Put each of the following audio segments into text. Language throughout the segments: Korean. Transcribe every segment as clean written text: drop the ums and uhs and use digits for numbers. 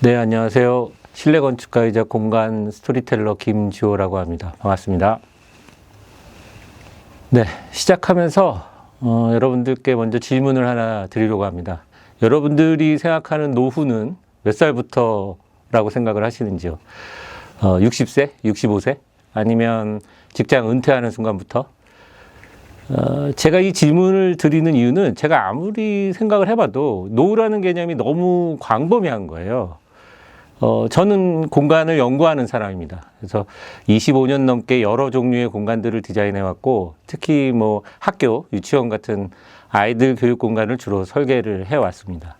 네, 안녕하세요. 실내 건축가이자 공간 스토리텔러 김주호라고 합니다. 반갑습니다. 네, 시작하면서 여러분들께 먼저 질문을 하나 드리려고 합니다. 여러분들이 생각하는 노후는 몇 살부터라고 생각을 하시는지요? 60세? 65세? 아니면 직장 은퇴하는 순간부터? 제가 이 질문을 드리는 이유는 제가 아무리 생각을 해봐도 노후라는 개념이 너무 광범위한 거예요. 저는 공간을 연구하는 사람입니다. 그래서 25년 넘게 여러 종류의 공간들을 디자인해왔고, 특히 뭐 학교, 유치원 같은 아이들 교육 공간을 주로 설계를 해왔습니다.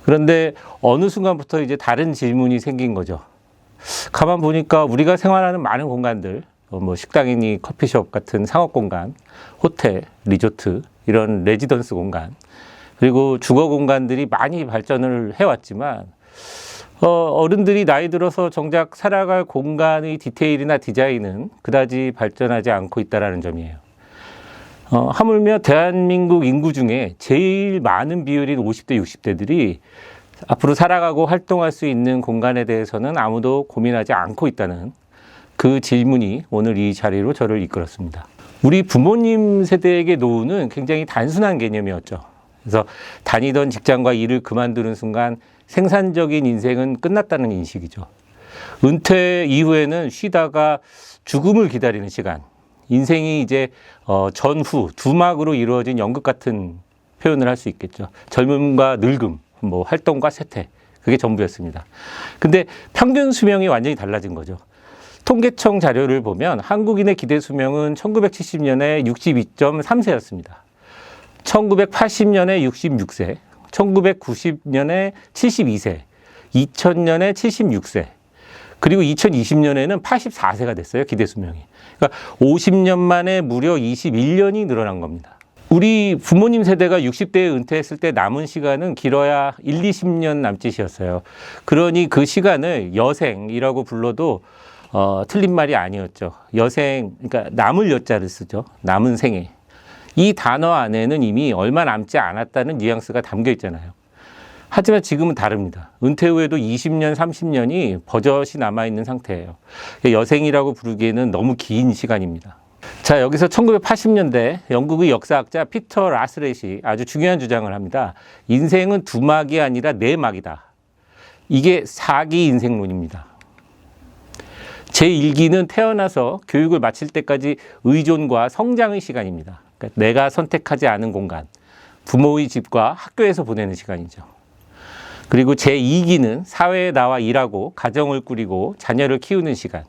그런데 어느 순간부터 이제 다른 질문이 생긴 거죠. 가만 보니까 우리가 생활하는 많은 공간들, 뭐 식당이니 커피숍 같은 상업 공간, 호텔, 리조트, 이런 레지던스 공간, 그리고 주거 공간들이 많이 발전을 해왔지만, 어른들이 나이 들어서 정작 살아갈 공간의 디테일이나 디자인은 그다지 발전하지 않고 있다는 점이에요. 하물며 대한민국 인구 중에 제일 많은 비율인 50대, 60대들이 앞으로 살아가고 활동할 수 있는 공간에 대해서는 아무도 고민하지 않고 있다는 그 질문이 오늘 이 자리로 저를 이끌었습니다. 우리 부모님 세대에게 노후는 굉장히 단순한 개념이었죠. 그래서 다니던 직장과 일을 그만두는 순간 생산적인 인생은 끝났다는 인식이죠. 은퇴 이후에는 쉬다가 죽음을 기다리는 시간, 인생이 이제 전후 두막으로 이루어진 연극 같은 표현을 할 수 있겠죠. 젊음과 늙음, 뭐 활동과 쇠퇴, 그게 전부였습니다. 근데 평균 수명이 완전히 달라진 거죠. 통계청 자료를 보면 한국인의 기대 수명은 1970년에 62.3세였습니다. 1980년에 66세, 1990년에 72세, 2000년에 76세, 그리고 2020년에는 84세가 됐어요, 기대 수명이. 그러니까 50년 만에 무려 21년이 늘어난 겁니다. 우리 부모님 세대가 60대에 은퇴했을 때 남은 시간은 길어야 1, 20년 남짓이었어요. 그러니 그 시간을 여생이라고 불러도 틀린 말이 아니었죠. 여생, 그러니까 남을 여자를 쓰죠. 남은 생에. 이 단어 안에는 이미 얼마 남지 않았다는 뉘앙스가 담겨 있잖아요. 하지만 지금은 다릅니다. 은퇴 후에도 20년, 30년이 버젓이 남아있는 상태예요. 여생이라고 부르기에는 너무 긴 시간입니다. 자, 여기서 1980년대 영국의 역사학자 피터 라스렛이 아주 중요한 주장을 합니다. 인생은 두 막이 아니라 네 막이다. 이게 사기 인생론입니다. 제1기는 태어나서 교육을 마칠 때까지 의존과 성장의 시간입니다. 그러니까 내가 선택하지 않은 공간, 부모의 집과 학교에서 보내는 시간이죠. 그리고 제2기는 사회에 나와 일하고 가정을 꾸리고 자녀를 키우는 시간,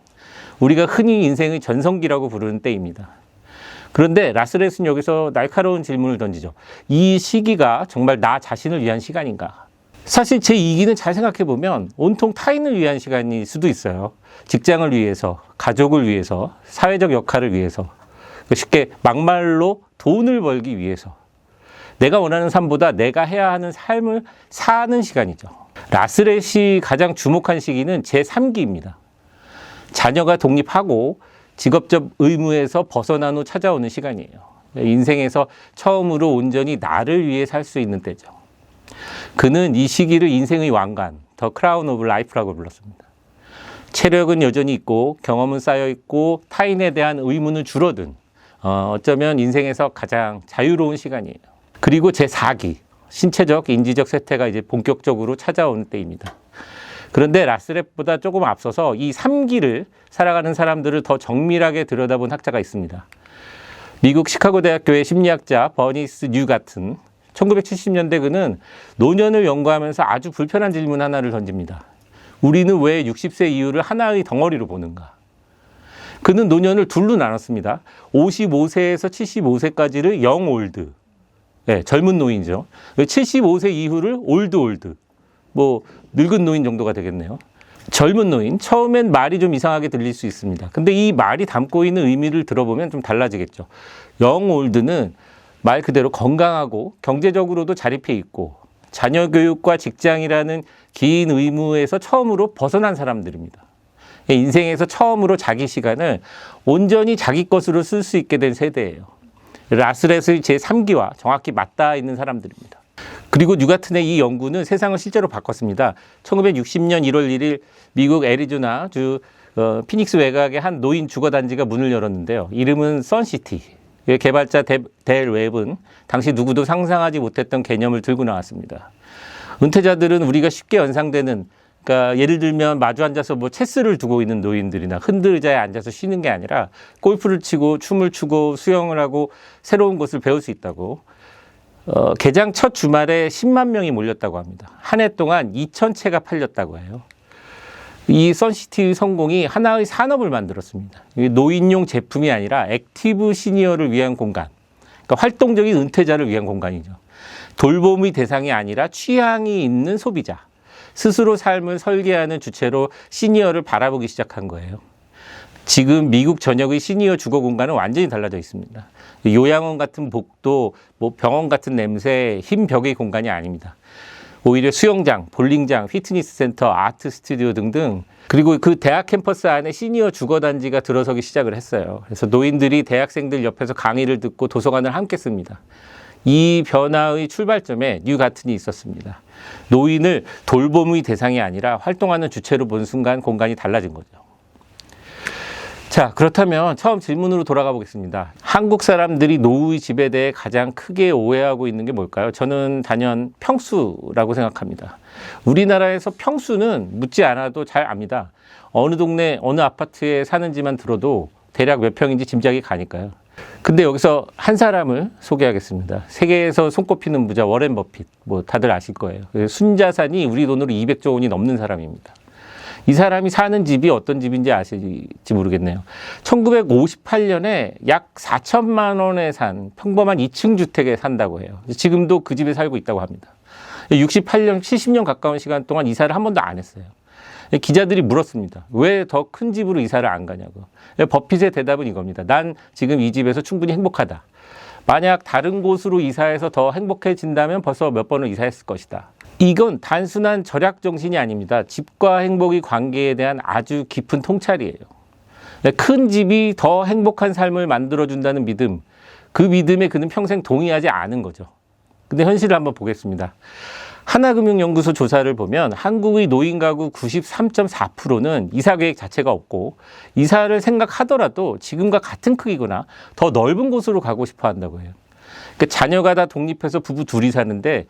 우리가 흔히 인생의 전성기라고 부르는 때입니다. 그런데 라스렛은 여기서 날카로운 질문을 던지죠. 이 시기가 정말 나 자신을 위한 시간인가? 사실 제2기는 잘 생각해보면 온통 타인을 위한 시간일 수도 있어요. 직장을 위해서, 가족을 위해서, 사회적 역할을 위해서, 쉽게 막말로 돈을 벌기 위해서, 내가 원하는 삶보다 내가 해야 하는 삶을 사는 시간이죠. 라스렛이 가장 주목한 시기는 제3기입니다. 자녀가 독립하고 직업적 의무에서 벗어난 후 찾아오는 시간이에요. 인생에서 처음으로 온전히 나를 위해 살 수 있는 때죠. 그는 이 시기를 인생의 왕관, 더 크라운 오브 라이프라고 불렀습니다. 체력은 여전히 있고 경험은 쌓여 있고 타인에 대한 의무는 줄어든 어쩌면 인생에서 가장 자유로운 시간이에요. 그리고 제4기, 신체적, 인지적 쇠퇴가 이제 본격적으로 찾아오는 때입니다. 그런데 라스렛보다 조금 앞서서 이 3기를 살아가는 사람들을 더 정밀하게 들여다본 학자가 있습니다. 미국 시카고 대학교의 심리학자 버니스 뉴 같은 1970년대 그는 노년을 연구하면서 아주 불편한 질문 하나를 던집니다. 우리는 왜 60세 이후를 하나의 덩어리로 보는가? 그는 노년을 둘로 나눴습니다. 55세에서 75세까지를 영올드, 네, 젊은 노인이죠. 75세 이후를 올드, 뭐 늙은 노인 정도가 되겠네요. 젊은 노인, 처음엔 말이 좀 이상하게 들릴 수 있습니다. 근데 이 말이 담고 있는 의미를 들어보면 좀 달라지겠죠. 영올드는 말 그대로 건강하고 경제적으로도 자립해 있고 자녀 교육과 직장이라는 긴 의무에서 처음으로 벗어난 사람들입니다. 인생에서 처음으로 자기 시간을 온전히 자기 것으로 쓸 수 있게 된 세대예요. 라스렛의 제3기와 정확히 맞닿아 있는 사람들입니다. 그리고 뉴가튼의 이 연구는 세상을 실제로 바꿨습니다. 1960년 1월 1일 미국 애리조나주 피닉스 외곽의 한 노인 주거단지가 문을 열었는데요. 이름은 선시티. 개발자 델 웹은 당시 누구도 상상하지 못했던 개념을 들고 나왔습니다. 은퇴자들은 우리가 쉽게 연상되는, 그러니까 예를 들면 마주 앉아서 뭐 체스를 두고 있는 노인들이나 흔들 의자에 앉아서 쉬는 게 아니라 골프를 치고 춤을 추고 수영을 하고 새로운 것을 배울 수 있다고. 개장 첫 주말에 10만 명이 몰렸다고 합니다. 한 해 동안 2,000채가 팔렸다고 해요. 이 선시티의 성공이 하나의 산업을 만들었습니다. 노인용 제품이 아니라 액티브 시니어를 위한 공간, 그러니까 활동적인 은퇴자를 위한 공간이죠. 돌봄의 대상이 아니라 취향이 있는 소비자, 스스로 삶을 설계하는 주체로 시니어를 바라보기 시작한 거예요. 지금 미국 전역의 시니어 주거 공간은 완전히 달라져 있습니다. 요양원 같은 복도, 뭐 병원 같은 냄새, 흰 벽의 공간이 아닙니다. 오히려 수영장, 볼링장, 피트니스 센터, 아트 스튜디오 등등, 그리고 그 대학 캠퍼스 안에 시니어 주거단지가 들어서기 시작을 했어요. 그래서 노인들이 대학생들 옆에서 강의를 듣고 도서관을 함께 씁니다. 이 변화의 출발점에 뉴가튼이 있었습니다. 노인을 돌봄의 대상이 아니라 활동하는 주체로 본 순간 공간이 달라진 거죠. 자, 그렇다면 처음 질문으로 돌아가 보겠습니다. 한국 사람들이 노후의 집에 대해 가장 크게 오해하고 있는 게 뭘까요? 저는 단연 평수라고 생각합니다. 우리나라에서 평수는 묻지 않아도 잘 압니다. 어느 동네, 어느 아파트에 사는지만 들어도 대략 몇 평인지 짐작이 가니까요. 근데 여기서 한 사람을 소개하겠습니다. 세계에서 손꼽히는 부자 워렌 버핏, 뭐 다들 아실 거예요. 순자산이 우리 돈으로 200조 원이 넘는 사람입니다. 이 사람이 사는 집이 어떤 집인지 아실지 모르겠네요. 1958년에 약 4천만 원에 산 평범한 2층 주택에 산다고 해요. 지금도 그 집에 살고 있다고 합니다. 68년, 70년 가까운 시간 동안 이사를 한 번도 안 했어요. 기자들이 물었습니다. 왜 더 큰 집으로 이사를 안 가냐고. 버핏의 대답은 이겁니다. 난 지금 이 집에서 충분히 행복하다. 만약 다른 곳으로 이사해서 더 행복해진다면 벌써 몇 번을 이사했을 것이다. 이건 단순한 절약 정신이 아닙니다. 집과 행복의 관계에 대한 아주 깊은 통찰이에요. 큰 집이 더 행복한 삶을 만들어준다는 믿음, 그 믿음에 그는 평생 동의하지 않은 거죠. 근데 현실을 한번 보겠습니다. 하나금융연구소 조사를 보면 한국의 노인 가구 93.4%는 이사 계획 자체가 없고 이사를 생각하더라도 지금과 같은 크기거나 더 넓은 곳으로 가고 싶어 한다고 해요. 그러니까 자녀가 다 독립해서 부부 둘이 사는데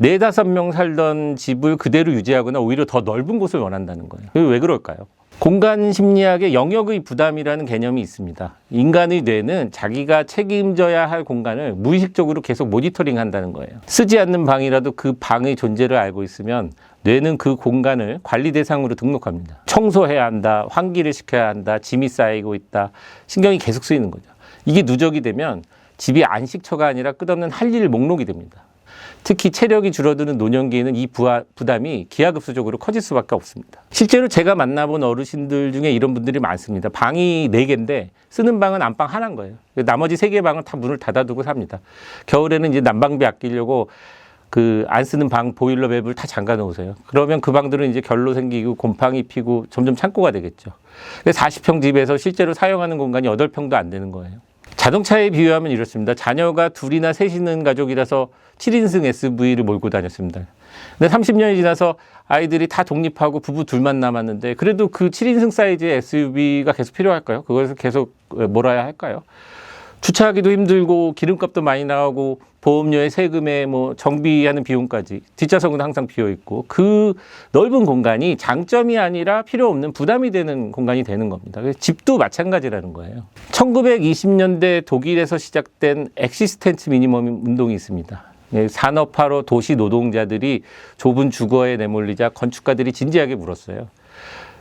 4, 5명 살던 집을 그대로 유지하거나 오히려 더 넓은 곳을 원한다는 거예요. 왜 그럴까요? 공간 심리학의 영역의 부담이라는 개념이 있습니다. 인간의 뇌는 자기가 책임져야 할 공간을 무의식적으로 계속 모니터링 한다는 거예요. 쓰지 않는 방이라도 그 방의 존재를 알고 있으면 뇌는 그 공간을 관리 대상으로 등록합니다. 청소해야 한다, 환기를 시켜야 한다, 짐이 쌓이고 있다, 신경이 계속 쓰이는 거죠. 이게 누적이 되면 집이 안식처가 아니라 끝없는 할 일 목록이 됩니다. 특히 체력이 줄어드는 노년기에는 이 부담이 기하급수적으로 커질 수밖에 없습니다. 실제로 제가 만나본 어르신들 중에 이런 분들이 많습니다. 방이 4개인데 쓰는 방은 안방 하나인 거예요. 나머지 3개 방은 다 문을 닫아두고 삽니다. 겨울에는 이제 난방비 아끼려고 그 안 쓰는 방 보일러 밸브를 다 잠가 놓으세요. 그러면 그 방들은 이제 결로 생기고 곰팡이 피고 점점 창고가 되겠죠. 40평 집에서 실제로 사용하는 공간이 8평도 안 되는 거예요. 자동차에 비유하면 이렇습니다. 자녀가 2이나 3 있는 가족이라서 7인승 SUV를 몰고 다녔습니다. 근데 30년이 지나서 아이들이 다 독립하고 부부 둘만 남았는데 그래도 그 7인승 사이즈의 SUV가 계속 필요할까요? 그것을 계속 몰아야 할까요? 주차하기도 힘들고 기름값도 많이 나가고 보험료에 세금에 뭐 정비하는 비용까지 뒷좌석은 항상 비어 있고 그 넓은 공간이 장점이 아니라 필요 없는 부담이 되는 공간이 되는 겁니다. 집도 마찬가지라는 거예요. 1920년대 독일에서 시작된 엑시스텐츠 미니멈 운동이 있습니다. 산업화로 도시 노동자들이 좁은 주거에 내몰리자 건축가들이 진지하게 물었어요.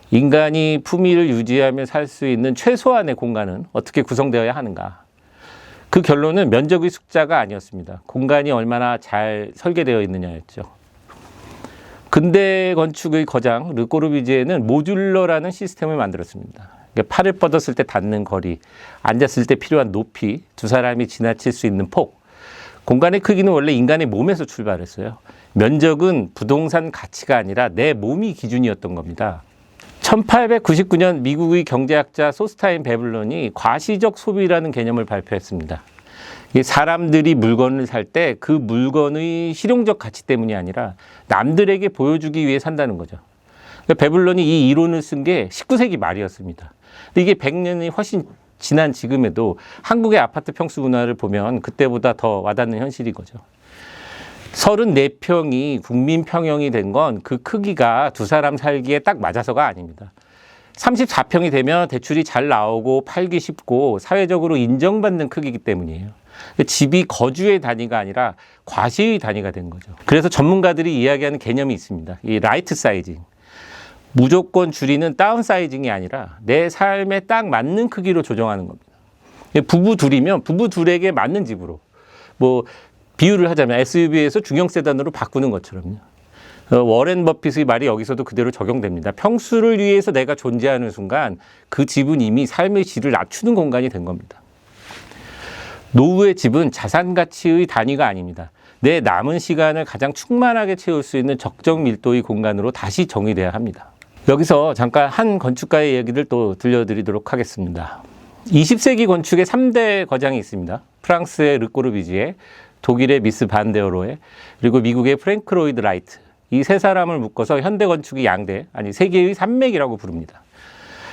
인간이 품위를 유지하며 살 수 있는 최소한의 공간은 어떻게 구성되어야 하는가? 그 결론은 면적의 숫자가 아니었습니다. 공간이 얼마나 잘 설계되어 있느냐였죠. 근대 건축의 거장 르꼬르비제는 모듈러라는 시스템을 만들었습니다. 그러니까 팔을 뻗었을 때 닿는 거리, 앉았을 때 필요한 높이, 두 사람이 지나칠 수 있는 폭. 공간의 크기는 원래 인간의 몸에서 출발했어요. 면적은 부동산 가치가 아니라 내 몸이 기준이었던 겁니다. 1899년 미국의 경제학자 소스타인 베블론이 과시적 소비라는 개념을 발표했습니다. 이게 사람들이 물건을 살 때 그 물건의 실용적 가치 때문이 아니라 남들에게 보여주기 위해 산다는 거죠. 그러니까 베블론이 이 이론을 쓴 게 19세기 말이었습니다. 근데 이게 100년이 훨씬 지난 지금에도 한국의 아파트 평수 문화를 보면 그때보다 더 와닿는 현실인 거죠. 34평이 국민 평형이 된 건 그 크기가 두 사람 살기에 딱 맞아서가 아닙니다. 34평이 되면 대출이 잘 나오고 팔기 쉽고 사회적으로 인정받는 크기이기 때문이에요. 집이 거주의 단위가 아니라 과시의 단위가 된 거죠. 그래서 전문가들이 이야기하는 개념이 있습니다. 이 라이트 사이징. 무조건 줄이는 다운 사이징이 아니라 내 삶에 딱 맞는 크기로 조정하는 겁니다. 부부 둘이면 부부 둘에게 맞는 집으로, 뭐 비유를 하자면 SUV에서 중형 세단으로 바꾸는 것처럼요. 워렌 버핏의 말이 여기서도 그대로 적용됩니다. 평수를 위해서 내가 존재하는 순간 그 집은 이미 삶의 질을 낮추는 공간이 된 겁니다. 노후의 집은 자산 가치의 단위가 아닙니다. 내 남은 시간을 가장 충만하게 채울 수 있는 적정 밀도의 공간으로 다시 정의돼야 합니다. 여기서 잠깐 한 건축가의 얘기를 또 들려드리도록 하겠습니다. 20세기 건축의 3대 거장이 있습니다. 프랑스의 르꼬르비지에, 독일의 미스 반데어로에, 그리고 미국의 프랭크 로이드 라이트. 이 세 사람을 묶어서 현대 건축의 양대, 아니 세계의 산맥이라고 부릅니다.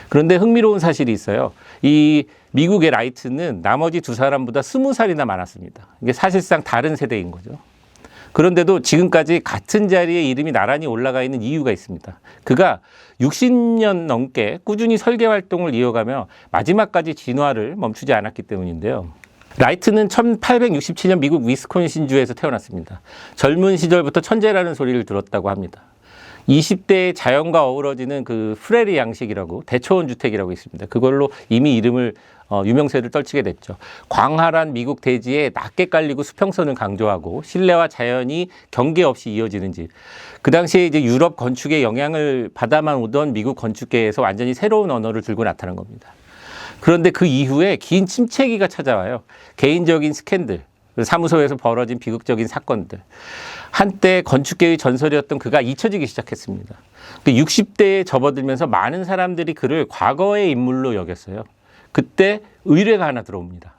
그런데 흥미로운 사실이 있어요. 이 미국의 라이트는 나머지 두 사람보다 20살이나 많았습니다. 이게 사실상 다른 세대인 거죠. 그런데도 지금까지 같은 자리에 이름이 나란히 올라가 있는 이유가 있습니다. 그가 60년 넘게 꾸준히 설계 활동을 이어가며 마지막까지 진화를 멈추지 않았기 때문인데요. 라이트는 1867년 미국 위스콘신주에서 태어났습니다. 젊은 시절부터 천재라는 소리를 들었다고 합니다. 20대의 자연과 어우러지는 그 프레리 양식이라고, 대초원 주택이라고 있습니다. 그걸로 이미 이름을 유명세를 떨치게 됐죠. 광활한 미국 대지에 낮게 깔리고 수평선을 강조하고 실내와 자연이 경계 없이 이어지는 집. 그 당시에 이제 유럽 건축의 영향을 받아만 오던 미국 건축계에서 완전히 새로운 언어를 들고 나타난 겁니다. 그런데 그 이후에 긴 침체기가 찾아와요. 개인적인 스캔들, 사무소에서 벌어진 비극적인 사건들. 한때 건축계의 전설이었던 그가 잊혀지기 시작했습니다. 60대에 접어들면서 많은 사람들이 그를 과거의 인물로 여겼어요. 그때 의뢰가 하나 들어옵니다.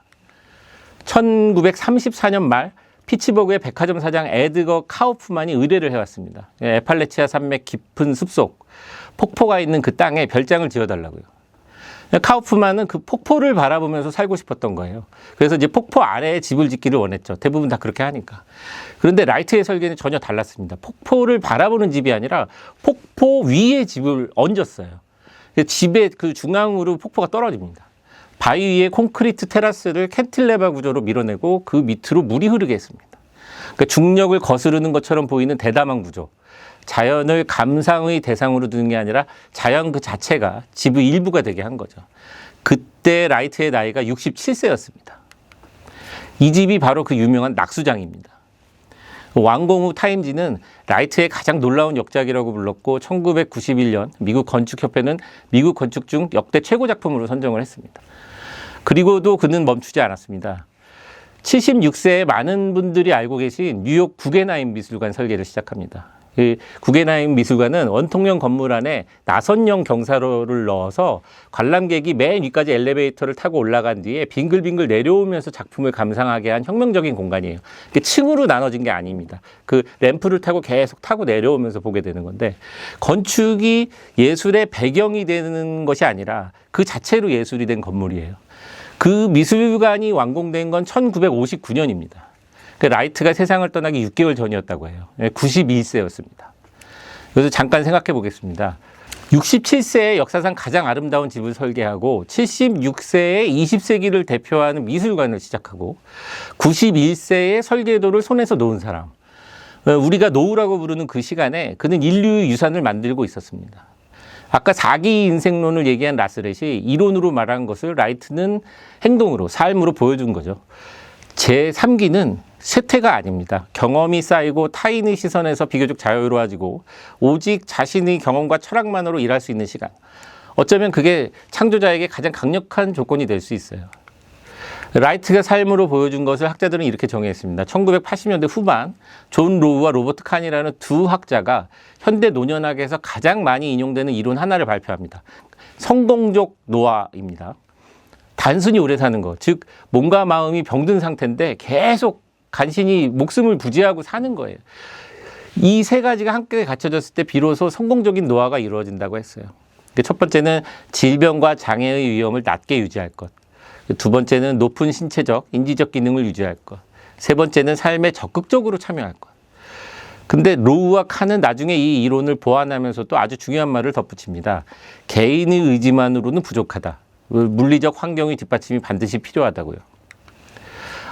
1934년 말 피츠버그의 백화점 사장 에드거 카우프만이 의뢰를 해왔습니다. 에팔레치아 산맥 깊은 숲속, 폭포가 있는 그 땅에 별장을 지어달라고요. 카우프만은 그 폭포를 바라보면서 살고 싶었던 거예요. 그래서 이제 폭포 아래에 집을 짓기를 원했죠. 대부분 다 그렇게 하니까. 그런데 라이트의 설계는 전혀 달랐습니다. 폭포를 바라보는 집이 아니라 폭포 위에 집을 얹었어요. 집의 그 중앙으로 폭포가 떨어집니다. 바위 위에 콘크리트 테라스를 캔틸레바 구조로 밀어내고 그 밑으로 물이 흐르게 했습니다. 그러니까 중력을 거스르는 것처럼 보이는 대담한 구조. 자연을 감상의 대상으로 두는 게 아니라 자연 그 자체가 집의 일부가 되게 한 거죠. 그때 라이트의 나이가 67세였습니다. 이 집이 바로 그 유명한 낙수장입니다. 완공 후 타임지는 라이트의 가장 놀라운 역작이라고 불렀고 1991년 미국 건축협회는 미국 건축 중 역대 최고 작품으로 선정을 했습니다. 그리고도 그는 멈추지 않았습니다. 76세에 많은 분들이 알고 계신 뉴욕 구겐하임 미술관 설계를 시작합니다. 이 구겐하임 미술관은 원통형 건물 안에 나선형 경사로를 넣어서 관람객이 맨 위까지 엘리베이터를 타고 올라간 뒤에 빙글빙글 내려오면서 작품을 감상하게 한 혁명적인 공간이에요. 층으로 나눠진 게 아닙니다. 그 램프를 타고 계속 타고 내려오면서 보게 되는 건데, 건축이 예술의 배경이 되는 것이 아니라 그 자체로 예술이 된 건물이에요. 그 미술관이 완공된 건 1959년입니다. 라이트가 세상을 떠나기 6개월 전이었다고 해요. 91세였습니다. 그래서 잠깐 생각해 보겠습니다. 67세에 역사상 가장 아름다운 집을 설계하고 76세에 20세기를 대표하는 미술관을 시작하고 91세에 설계도를 손에서 놓은 사람. 우리가 노후라고 부르는 그 시간에 그는 인류의 유산을 만들고 있었습니다. 아까 4기 인생론을 얘기한 라스렛이 이론으로 말한 것을 라이트는 행동으로, 삶으로 보여준 거죠. 제3기는 쇠퇴가 아닙니다. 경험이 쌓이고 타인의 시선에서 비교적 자유로워지고 오직 자신의 경험과 철학만으로 일할 수 있는 시간. 어쩌면 그게 창조자에게 가장 강력한 조건이 될 수 있어요. 라이트가 삶으로 보여준 것을 학자들은 이렇게 정의했습니다. 1980년대 후반 존 로우와 로버트 칸이라는 두 학자가 현대 노년학에서 가장 많이 인용되는 이론 하나를 발표합니다. 성공적 노화입니다. 단순히 오래 사는 것, 즉 몸과 마음이 병든 상태인데 계속 간신히 목숨을 부지하고 사는 거예요. 이 세 가지가 함께 갖춰졌을 때 비로소 성공적인 노화가 이루어진다고 했어요. 첫 번째는 질병과 장애의 위험을 낮게 유지할 것. 두 번째는 높은 신체적, 인지적 기능을 유지할 것. 세 번째는 삶에 적극적으로 참여할 것. 근데 로우와 칸은 나중에 이 이론을 보완하면서도 아주 중요한 말을 덧붙입니다. 개인의 의지만으로는 부족하다. 물리적 환경의 뒷받침이 반드시 필요하다고요.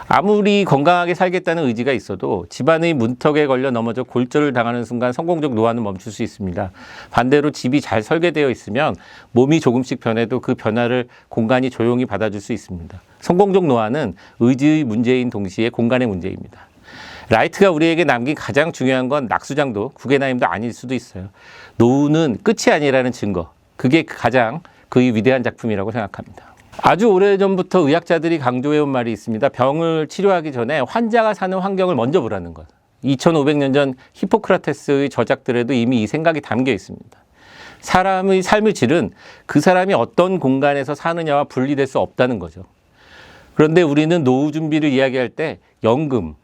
아무리 건강하게 살겠다는 의지가 있어도 집안의 문턱에 걸려 넘어져 골절을 당하는 순간 성공적 노화는 멈출 수 있습니다. 반대로 집이 잘 설계되어 있으면 몸이 조금씩 변해도 그 변화를 공간이 조용히 받아줄 수 있습니다. 성공적 노화는 의지의 문제인 동시에 공간의 문제입니다. 라이트가 우리에게 남긴 가장 중요한 건 낙수장도 구겐하임도 아닐 수도 있어요. 노후는 끝이 아니라는 증거. 그게 가장 그의 위대한 작품이라고 생각합니다. 아주 오래전부터 의학자들이 강조해온 말이 있습니다. 병을 치료하기 전에 환자가 사는 환경을 먼저 보라는 것. 2500년 전 히포크라테스의 저작들에도 이미 이 생각이 담겨 있습니다. 사람의 삶의 질은 그 사람이 어떤 공간에서 사느냐와 분리될 수 없다는 거죠. 그런데 우리는 노후 준비를 이야기할 때 연금,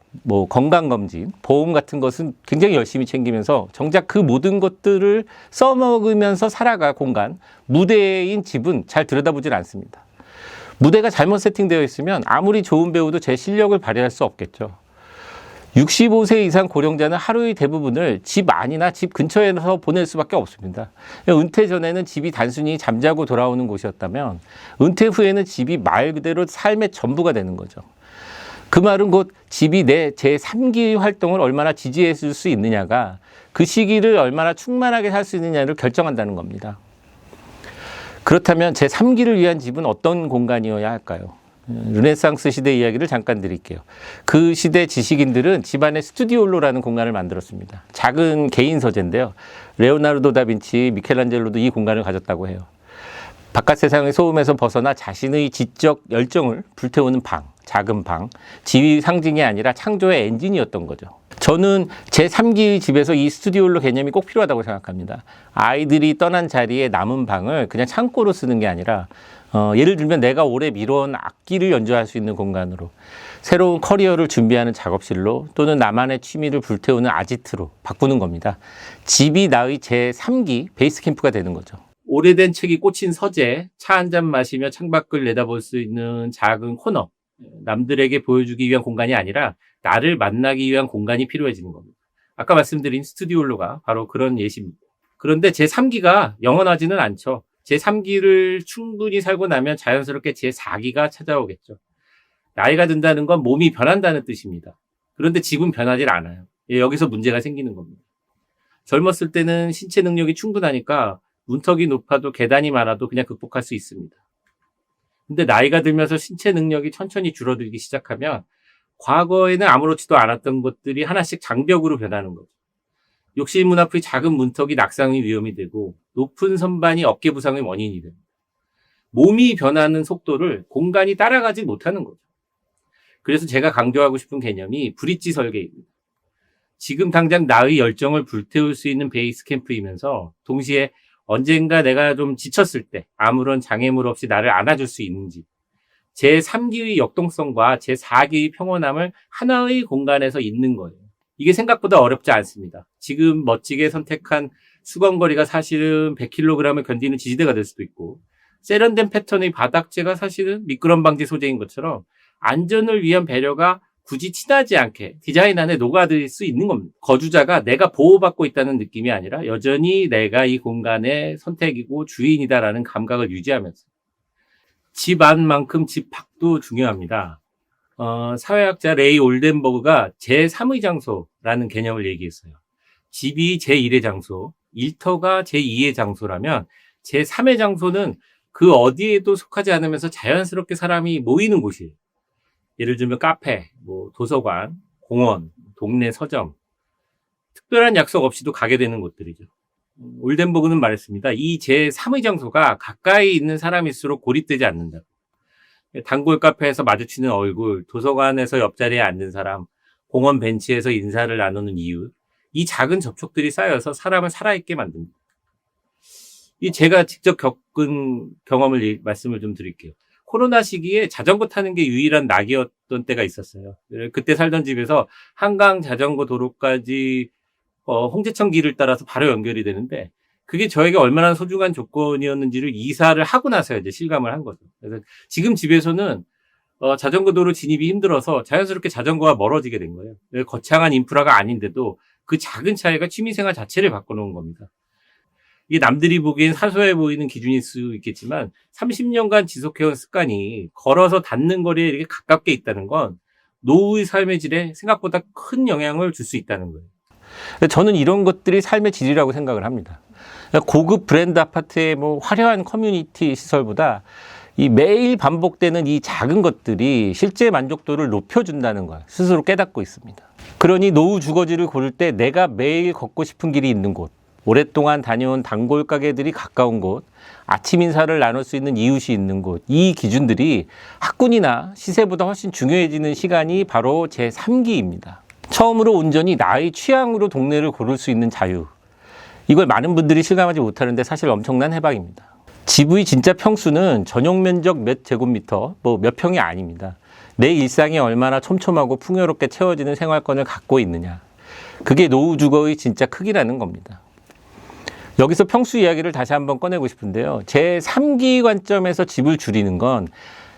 건강검진, 보험 같은 것은 굉장히 열심히 챙기면서 정작 그 모든 것들을 써먹으면서 살아갈 공간, 무대인 집은 잘 들여다보질 않습니다. 무대가 잘못 세팅되어 있으면 아무리 좋은 배우도 제 실력을 발휘할 수 없겠죠. 65세 이상 고령자는 하루의 대부분을 집 안이나 집 근처에서 보낼 수밖에 없습니다. 은퇴 전에는 집이 단순히 잠자고 돌아오는 곳이었다면 은퇴 후에는 집이 말 그대로 삶의 전부가 되는 거죠. 그 말은 곧 집이 내 제3기 활동을 얼마나 지지해 줄 수 있느냐가 그 시기를 얼마나 충만하게 살 수 있느냐를 결정한다는 겁니다. 그렇다면 제3기를 위한 집은 어떤 공간이어야 할까요? 르네상스 시대 이야기를 잠깐 드릴게요. 그 시대 지식인들은 집안에 스튜디올로라는 공간을 만들었습니다. 작은 개인 서재인데요. 레오나르도 다빈치, 미켈란젤로도 이 공간을 가졌다고 해요. 바깥 세상의 소음에서 벗어나 자신의 지적 열정을 불태우는 방, 작은 방, 지위 상징이 아니라 창조의 엔진이었던 거죠. 저는 제3기 집에서 이 스튜디오로 개념이 꼭 필요하다고 생각합니다. 아이들이 떠난 자리에 남은 방을 그냥 창고로 쓰는 게 아니라 예를 들면 내가 오래 미뤄온 악기를 연주할 수 있는 공간으로, 새로운 커리어를 준비하는 작업실로, 또는 나만의 취미를 불태우는 아지트로 바꾸는 겁니다. 집이 나의 제3기 베이스 캠프가 되는 거죠. 오래된 책이 꽂힌 서재, 차 한 잔 마시며 창밖을 내다볼 수 있는 작은 코너, 남들에게 보여주기 위한 공간이 아니라 나를 만나기 위한 공간이 필요해지는 겁니다. 아까 말씀드린 스튜디오로가 바로 그런 예시입니다. 그런데 제3기가 영원하지는 않죠. 제3기를 충분히 살고 나면 자연스럽게 제4기가 찾아오겠죠. 나이가 든다는 건 몸이 변한다는 뜻입니다. 그런데 집은 변하질 않아요. 여기서 문제가 생기는 겁니다. 젊었을 때는 신체 능력이 충분하니까 문턱이 높아도 계단이 많아도 그냥 극복할 수 있습니다. 근데 나이가 들면서 신체 능력이 천천히 줄어들기 시작하면 과거에는 아무렇지도 않았던 것들이 하나씩 장벽으로 변하는 거죠. 욕실 문 앞의 작은 문턱이 낙상의 위험이 되고 높은 선반이 어깨 부상의 원인이 됩니다. 몸이 변하는 속도를 공간이 따라가지 못하는 거죠. 그래서 제가 강조하고 싶은 개념이 브릿지 설계입니다. 지금 당장 나의 열정을 불태울 수 있는 베이스 캠프이면서 동시에 언젠가 내가 좀 지쳤을 때 아무런 장애물 없이 나를 안아줄 수 있는지, 제3기의 역동성과 제4기의 평온함을 하나의 공간에서 잇는 거예요. 이게 생각보다 어렵지 않습니다. 지금 멋지게 선택한 수건거리가 사실은 100kg을 견디는 지지대가 될 수도 있고, 세련된 패턴의 바닥재가 사실은 미끄럼 방지 소재인 것처럼 안전을 위한 배려가 굳이 티나지 않게 디자인 안에 녹아들 수 있는 겁니다. 거주자가 내가 보호받고 있다는 느낌이 아니라 여전히 내가 이 공간의 선택이고 주인이다라는 감각을 유지하면서. 집 안만큼 집 밖도 중요합니다. 사회학자 레이 올덴버그가 제3의 장소라는 개념을 얘기했어요. 집이 제1의 장소, 일터가 제2의 장소라면 제3의 장소는 그 어디에도 속하지 않으면서 자연스럽게 사람이 모이는 곳이에요. 예를 들면 카페, 도서관, 공원, 동네 서점, 특별한 약속 없이도 가게 되는 곳들이죠. 올덴버그는 말했습니다. 이 제3의 장소가 가까이 있는 사람일수록 고립되지 않는다. 단골 카페에서 마주치는 얼굴, 도서관에서 옆자리에 앉는 사람, 공원 벤치에서 인사를 나누는 이유, 이 작은 접촉들이 쌓여서 사람을 살아있게 만듭니다. 이 제가 직접 겪은 경험을 말씀을 좀 드릴게요. 코로나 시기에 자전거 타는 게 유일한 낙이었던 때가 있었어요. 그때 살던 집에서 한강 자전거 도로까지 홍제천 길을 따라서 바로 연결이 되는데 그게 저에게 얼마나 소중한 조건이었는지를 이사를 하고 나서 이제 실감을 한 거죠. 그래서 지금 집에서는 자전거 도로 진입이 힘들어서 자연스럽게 자전거와 멀어지게 된 거예요. 거창한 인프라가 아닌데도 그 작은 차이가 취미생활 자체를 바꿔놓은 겁니다. 이게 남들이 보기엔 사소해 보이는 기준일 수 있겠지만 30년간 지속해온 습관이 걸어서 닿는 거리에 이렇게 가깝게 있다는 건 노후의 삶의 질에 생각보다 큰 영향을 줄 수 있다는 거예요. 저는 이런 것들이 삶의 질이라고 생각을 합니다. 고급 브랜드 아파트의 뭐 화려한 커뮤니티 시설보다 이 매일 반복되는 이 작은 것들이 실제 만족도를 높여준다는 걸 스스로 깨닫고 있습니다. 그러니 노후 주거지를 고를 때 내가 매일 걷고 싶은 길이 있는 곳, 오랫동안 다녀온 단골 가게들이 가까운 곳, 아침 인사를 나눌 수 있는 이웃이 있는 곳, 이 기준들이 학군이나 시세보다 훨씬 중요해지는 시간이 바로 제 3기입니다. 처음으로 온전히 나의 취향으로 동네를 고를 수 있는 자유. 이걸 많은 분들이 실감하지 못하는데 사실 엄청난 해방입니다. 집의 진짜 평수는 전용 면적 몇 제곱미터, 몇 평이 아닙니다. 내 일상이 얼마나 촘촘하고 풍요롭게 채워지는 생활권을 갖고 있느냐. 그게 노후 주거의 진짜 크기라는 겁니다. 여기서 평수 이야기를 다시 한번 꺼내고 싶은데요. 제 3기 관점에서 집을 줄이는 건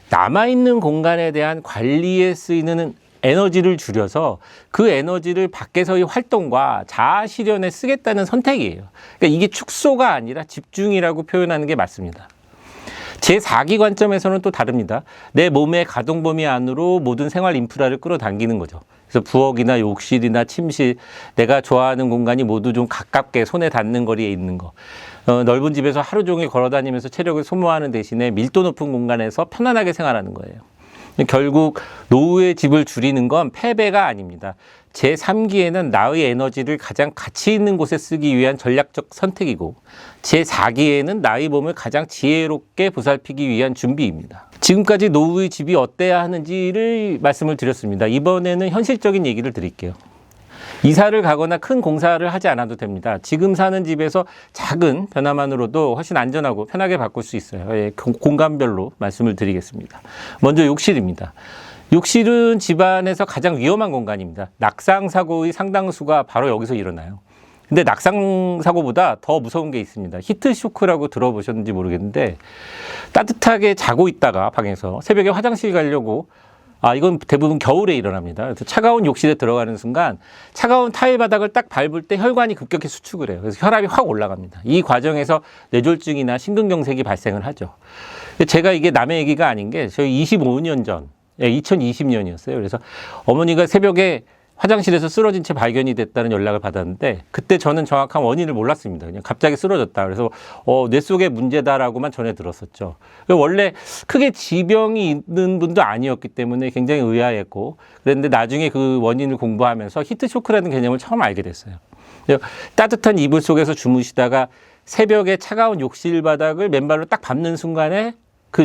남아있는 공간에 대한 관리에 쓰이는 에너지를 줄여서 그 에너지를 밖에서의 활동과 자아 실현에 쓰겠다는 선택이에요. 그러니까 이게 축소가 아니라 집중이라고 표현하는 게 맞습니다. 제 4기 관점에서는 또 다릅니다. 내 몸의 가동 범위 안으로 모든 생활 인프라를 끌어당기는 거죠. 그래서 부엌이나 욕실이나 침실, 내가 좋아하는 공간이 모두 좀 가깝게 손에 닿는 거리에 있는 거. 넓은 집에서 하루 종일 걸어다니면서 체력을 소모하는 대신에 밀도 높은 공간에서 편안하게 생활하는 거예요. 결국 노후의 집을 줄이는 건 패배가 아닙니다. 제 3기에는 나의 에너지를 가장 가치 있는 곳에 쓰기 위한 전략적 선택이고 제 4기에는 나의 몸을 가장 지혜롭게 보살피기 위한 준비입니다. 지금까지 노후의 집이 어때야 하는지를 말씀을 드렸습니다. 이번에는 현실적인 얘기를 드릴게요. 이사를 가거나 큰 공사를 하지 않아도 됩니다. 지금 사는 집에서 작은 변화만으로도 훨씬 안전하고 편하게 바꿀 수 있어요. 공간별로 말씀을 드리겠습니다. 먼저 욕실입니다. 욕실은 집안에서 가장 위험한 공간입니다. 낙상 사고의 상당수가 바로 여기서 일어나요. 근데 낙상 사고보다 더 무서운 게 있습니다. 히트 쇼크라고 들어보셨는지 모르겠는데 따뜻하게 자고 있다가 방에서 새벽에 화장실 가려고 이건 대부분 겨울에 일어납니다. 그래서 차가운 욕실에 들어가는 순간 차가운 타일 바닥을 딱 밟을 때 혈관이 급격히 수축을 해요. 그래서 혈압이 확 올라갑니다. 이 과정에서 뇌졸중이나 심근경색이 발생을 하죠. 제가 이게 남의 얘기가 아닌 게 저희 25년 전, 2020년이었어요. 그래서 어머니가 새벽에 화장실에서 쓰러진 채 발견이 됐다는 연락을 받았는데 그때 저는 정확한 원인을 몰랐습니다. 그냥 갑자기 쓰러졌다. 그래서 뇌 속에 문제다라고만 전해 들었었죠. 원래 크게 지병이 있는 분도 아니었기 때문에 굉장히 의아했고 그런데 나중에 그 원인을 공부하면서 히트쇼크라는 개념을 처음 알게 됐어요. 따뜻한 이불 속에서 주무시다가 새벽에 차가운 욕실 바닥을 맨발로 딱 밟는 순간에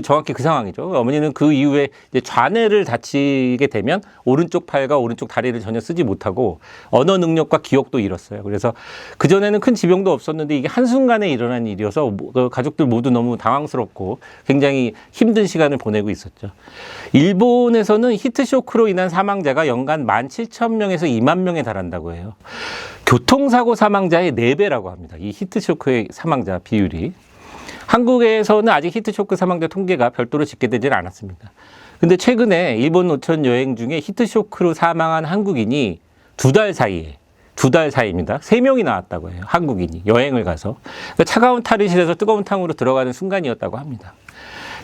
정확히 그 상황이죠. 어머니는 그 이후에 이제 좌뇌를 다치게 되면 오른쪽 팔과 오른쪽 다리를 전혀 쓰지 못하고 언어 능력과 기억도 잃었어요. 그래서 그전에는 큰 지병도 없었는데 이게 한순간에 일어난 일이어서 가족들 모두 너무 당황스럽고 굉장히 힘든 시간을 보내고 있었죠. 일본에서는 히트쇼크로 인한 사망자가 연간 17,000명에서 2만 명에 달한다고 해요. 교통사고 사망자의 4배라고 합니다. 이 히트쇼크의 사망자 비율이. 한국에서는 아직 히트쇼크 사망자 통계가 별도로 집계되질 않았습니다. 근데 최근에 일본 노천 여행 중에 히트쇼크로 사망한 한국인이 2달 사이입니다. 3명이 나왔다고 해요. 한국인이 여행을 가서. 그러니까 차가운 탈의실에서 뜨거운 탕으로 들어가는 순간이었다고 합니다.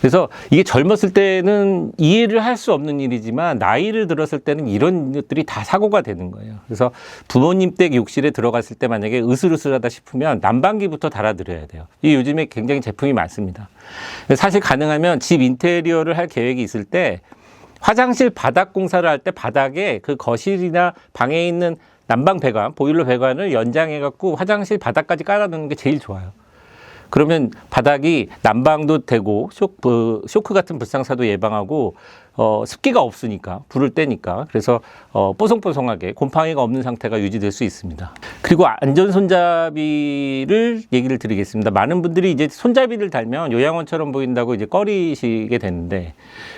그래서 이게 젊었을 때는 이해를 할 수 없는 일이지만 나이를 들었을 때는 이런 것들이 다 사고가 되는 거예요. 그래서 부모님 댁 욕실에 들어갔을 때 만약에 으슬으슬하다 싶으면 난방기부터 달아드려야 돼요. 이 요즘에 굉장히 제품이 많습니다. 사실 가능하면 집 인테리어를 할 계획이 있을 때 화장실 바닥 공사를 할 때 바닥에 그 거실이나 방에 있는 난방 배관, 보일러 배관을 연장해갖고 화장실 바닥까지 깔아놓는 게 제일 좋아요. 그러면 바닥이 난방도 되고 쇼크 같은 불상사도 예방하고 습기가 없으니까, 불을 떼니까. 그래서 뽀송뽀송하게 곰팡이가 없는 상태가 유지될 수 있습니다. 그리고 안전 손잡이를 얘기를 드리겠습니다. 많은 분들이 이제 손잡이를 달면 요양원처럼 보인다고 이제 꺼리시게 되는데,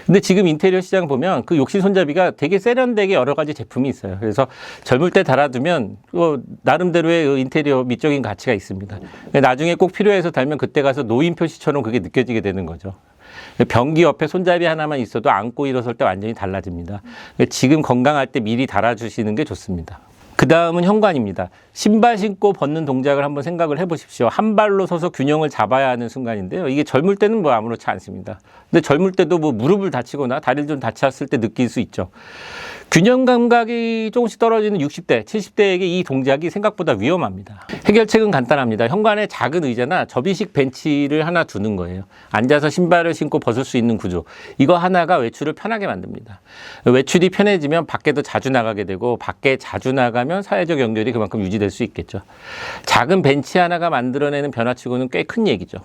근데 지금 인테리어 시장 보면 그 욕실 손잡이가 되게 세련되게 여러 가지 제품이 있어요. 그래서 젊을 때 달아두면 나름대로의 인테리어 미적인 가치가 있습니다. 나중에 꼭 필요해서 달면 그때 가서 노인 표시처럼 그게 느껴지게 되는 거죠. 변기 옆에 손잡이 하나만 있어도 안고 일어설 때 완전히 달라집니다. 지금 건강할 때 미리 달아주시는 게 좋습니다. 그 다음은 현관입니다. 신발 신고 벗는 동작을 한번 생각을 해보십시오. 한 발로 서서 균형을 잡아야 하는 순간인데요. 이게 젊을 때는 뭐 아무렇지 않습니다. 근데 젊을 때도 뭐 무릎을 다치거나 다리를 좀 다쳤을 때 느낄 수 있죠. 균형 감각이 조금씩 떨어지는 60대, 70대에게 이 동작이 생각보다 위험합니다. 해결책은 간단합니다. 현관에 작은 의자나 접이식 벤치를 하나 두는 거예요. 앉아서 신발을 신고 벗을 수 있는 구조. 이거 하나가 외출을 편하게 만듭니다. 외출이 편해지면 밖에도 자주 나가게 되고, 밖에 자주 나가면 사회적 연결이 그만큼 유지될 수 있겠죠. 작은 벤치 하나가 만들어내는 변화치고는 꽤 큰 얘기죠.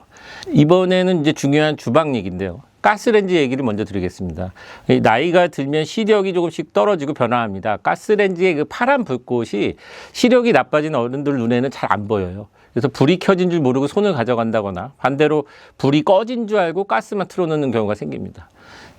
이번에는 이제 중요한 주방 얘기인데요. 가스레인지 얘기를 먼저 드리겠습니다. 나이가 들면 시력이 조금씩 떨어지고 변화합니다. 가스레인지의 그 파란 불꽃이 시력이 나빠진 어른들 눈에는 잘 안 보여요. 그래서 불이 켜진 줄 모르고 손을 가져간다거나, 반대로 불이 꺼진 줄 알고 가스만 틀어놓는 경우가 생깁니다.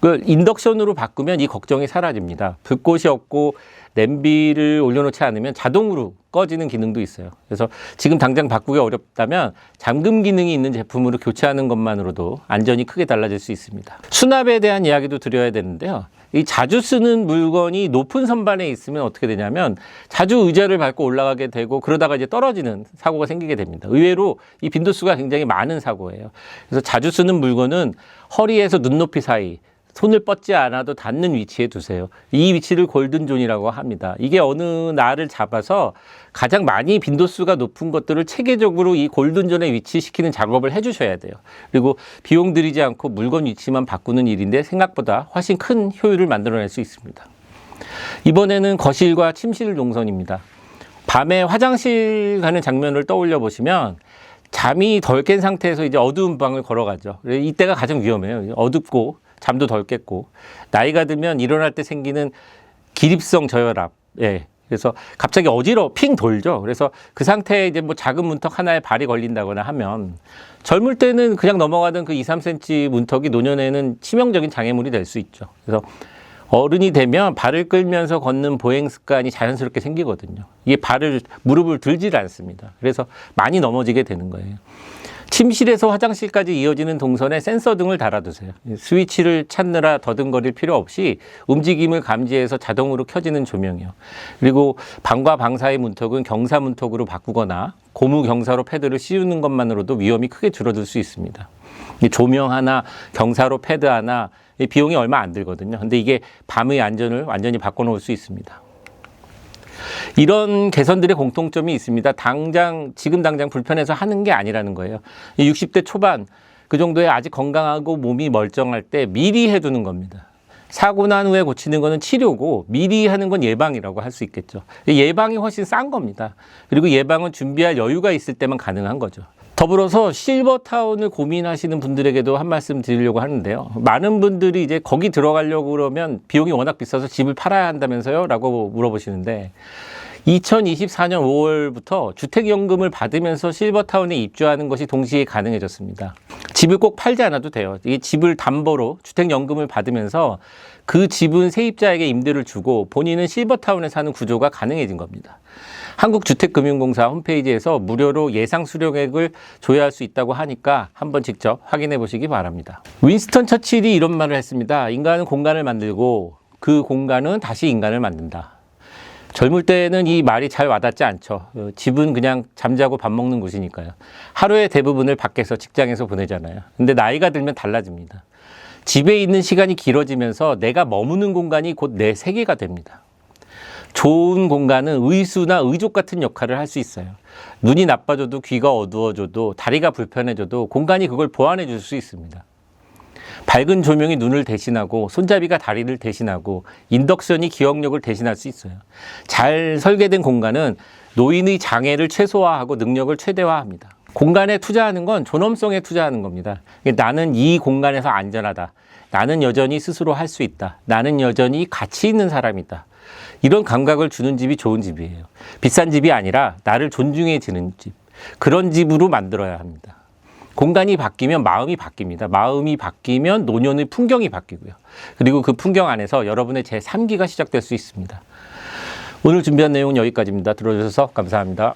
그 인덕션으로 바꾸면 이 걱정이 사라집니다. 불꽃이 없고 냄비를 올려놓지 않으면 자동으로 꺼지는 기능도 있어요. 그래서 지금 당장 바꾸기 어렵다면 잠금 기능이 있는 제품으로 교체하는 것만으로도 안전이 크게 달라질 수 있습니다. 수납에 대한 이야기도 드려야 되는데요. 이 자주 쓰는 물건이 높은 선반에 있으면 어떻게 되냐면 자주 의자를 밟고 올라가게 되고, 그러다가 이제 떨어지는 사고가 생기게 됩니다. 의외로 이 빈도수가 굉장히 많은 사고예요. 그래서 자주 쓰는 물건은 허리에서 눈높이 사이, 손을 뻗지 않아도 닿는 위치에 두세요. 이 위치를 골든존이라고 합니다. 이게 어느 날을 잡아서 가장 많이 빈도수가 높은 것들을 체계적으로 이 골든존에 위치시키는 작업을 해주셔야 돼요. 그리고 비용 들이지 않고 물건 위치만 바꾸는 일인데 생각보다 훨씬 큰 효율을 만들어낼 수 있습니다. 이번에는 거실과 침실 동선입니다. 밤에 화장실 가는 장면을 떠올려 보시면 잠이 덜 깬 상태에서 이제 어두운 방을 걸어가죠. 이때가 가장 위험해요. 어둡고 잠도 덜 깼고, 나이가 들면 일어날 때 생기는 기립성 저혈압, 그래서 갑자기 핑 돌죠. 그래서 그 상태에 이제 뭐 작은 문턱 하나에 발이 걸린다거나 하면, 젊을 때는 그냥 넘어가던 그 2, 3cm 문턱이 노년에는 치명적인 장애물이 될 수 있죠. 그래서 어른이 되면 발을 끌면서 걷는 보행 습관이 자연스럽게 생기거든요. 이게 무릎을 들지를 않습니다. 그래서 많이 넘어지게 되는 거예요. 침실에서 화장실까지 이어지는 동선에 센서 등을 달아두세요. 스위치를 찾느라 더듬거릴 필요 없이 움직임을 감지해서 자동으로 켜지는 조명이요. 그리고 방과 방 사이 문턱은 경사 문턱으로 바꾸거나 고무 경사로 패드를 씌우는 것만으로도 위험이 크게 줄어들 수 있습니다. 조명 하나, 경사로 패드 하나, 비용이 얼마 안 들거든요. 근데 이게 밤의 안전을 완전히 바꿔놓을 수 있습니다. 이런 개선들의 공통점이 있습니다. 지금 당장 불편해서 하는 게 아니라는 거예요. 60대 초반, 그 정도에 아직 건강하고 몸이 멀쩡할 때 미리 해두는 겁니다. 사고 난 후에 고치는 거는 치료고, 미리 하는 건 예방이라고 할 수 있겠죠. 예방이 훨씬 싼 겁니다. 그리고 예방은 준비할 여유가 있을 때만 가능한 거죠. 더불어서 실버타운을 고민하시는 분들에게도 한 말씀 드리려고 하는데요. 많은 분들이 이제 거기 들어가려고 그러면 비용이 워낙 비싸서 집을 팔아야 한다면서요? 라고 물어보시는데, 2024년 5월부터 주택연금을 받으면서 실버타운에 입주하는 것이 동시에 가능해졌습니다. 집을 꼭 팔지 않아도 돼요. 이 집을 담보로 주택연금을 받으면서 그 집은 세입자에게 임대를 주고 본인은 실버타운에 사는 구조가 가능해진 겁니다. 한국주택금융공사 홈페이지에서 무료로 예상 수령액을 조회할 수 있다고 하니까 한번 직접 확인해 보시기 바랍니다. 윈스턴 처칠이 이런 말을 했습니다. 인간은 공간을 만들고 그 공간은 다시 인간을 만든다. 젊을 때는 이 말이 잘 와닿지 않죠. 집은 그냥 잠자고 밥 먹는 곳이니까요. 하루의 대부분을 밖에서, 직장에서 보내잖아요. 근데 나이가 들면 달라집니다. 집에 있는 시간이 길어지면서 내가 머무는 공간이 곧 내 세계가 됩니다. 좋은 공간은 의수나 의족 같은 역할을 할 수 있어요. 눈이 나빠져도, 귀가 어두워져도, 다리가 불편해져도 공간이 그걸 보완해 줄 수 있습니다. 밝은 조명이 눈을 대신하고, 손잡이가 다리를 대신하고, 인덕션이 기억력을 대신할 수 있어요. 잘 설계된 공간은 노인의 장애를 최소화하고 능력을 최대화합니다. 공간에 투자하는 건 존엄성에 투자하는 겁니다. 나는 이 공간에서 안전하다. 나는 여전히 스스로 할 수 있다. 나는 여전히 가치 있는 사람이다. 이런 감각을 주는 집이 좋은 집이에요. 비싼 집이 아니라 나를 존중해주는 집. 그런 집으로 만들어야 합니다. 공간이 바뀌면 마음이 바뀝니다. 마음이 바뀌면 노년의 풍경이 바뀌고요. 그리고 그 풍경 안에서 여러분의 제3기가 시작될 수 있습니다. 오늘 준비한 내용은 여기까지입니다. 들어주셔서 감사합니다.